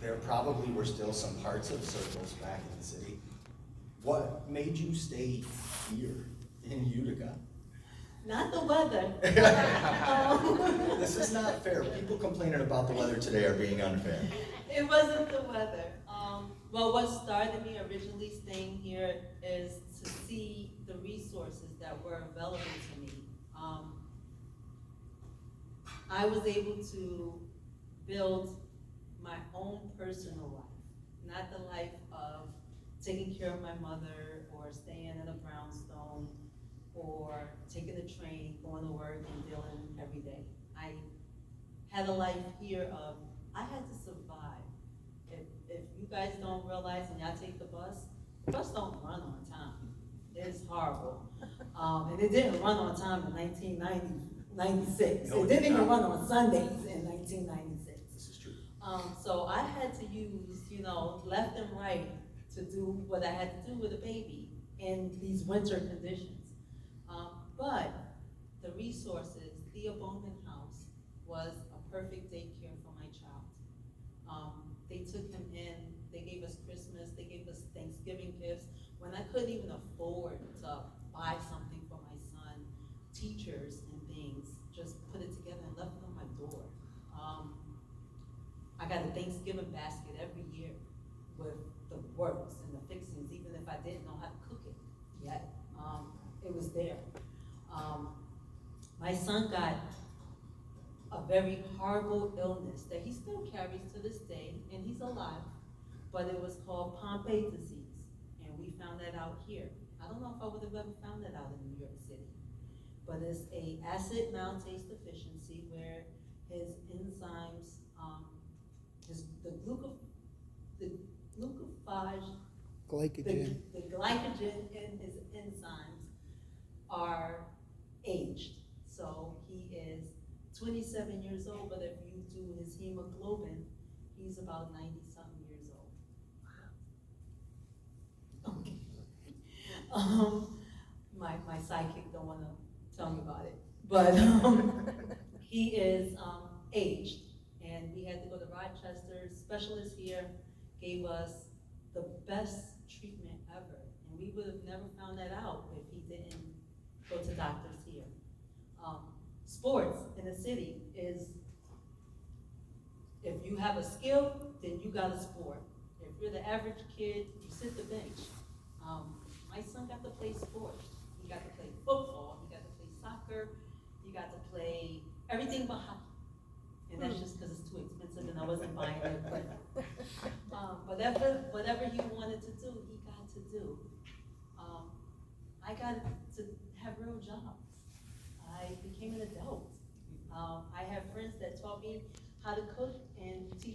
there probably were still some parts of circles back in the city. What made you stay here in Utica? Not the weather. This is not fair. People complaining about the weather today are being unfair. It wasn't the weather. Well, what started me originally staying here is to see the resources that were available to me. I was able to build my own personal life, not the life of taking care of my mother or staying in a brownstone or taking the train, going to work and dealing every day. I had a life here of, I had to survive. If you guys don't realize and y'all take the bus don't run on time. It's horrible. And it didn't run on time in 1996. No, It it didn't did even not. run on Sundays in 1996. This is true. So I had to use, left and right to do what I had to do with a baby in these winter conditions. But the resources, Thea Bowman House was a perfect daycare for my child. They took him in, they gave us Christmas, they gave us Thanksgiving gifts. When I couldn't even afford to buy something for my son, teachers and things just put it together and left it on my door. I got a Thanksgiving basket every year with the works and the fixings, even if I didn't know how to cook it yet. It was there. My son got a very horrible illness that he still carries to this day, and he's alive, but it was called Pompe disease, and we found that out here. I don't know if I would have ever found that out in New York City, but it's a acid maltase deficiency where his enzymes, the glycogen in his enzymes are aged. So he is 27 years old, but if you do his hemoglobin, he's about 90-something years old. Okay. My sidekick don't wanna tell me about it, but he is aged, and we had to go to Rochester. Specialist here gave us the best treatment ever, and we would have never found that out if he didn't go to doctors here. Sports in the city is, if you have a skill, then you got a sport. If you're the average kid, you sit the bench. My son got to play sports. He got to play football, he got to play soccer, he got to play everything but hockey. And that's just because it's too expensive and I wasn't buying it, but whatever he wanted to do, he got to do. I got to have real jobs. I became an adult. I have friends that taught me how to cook and teach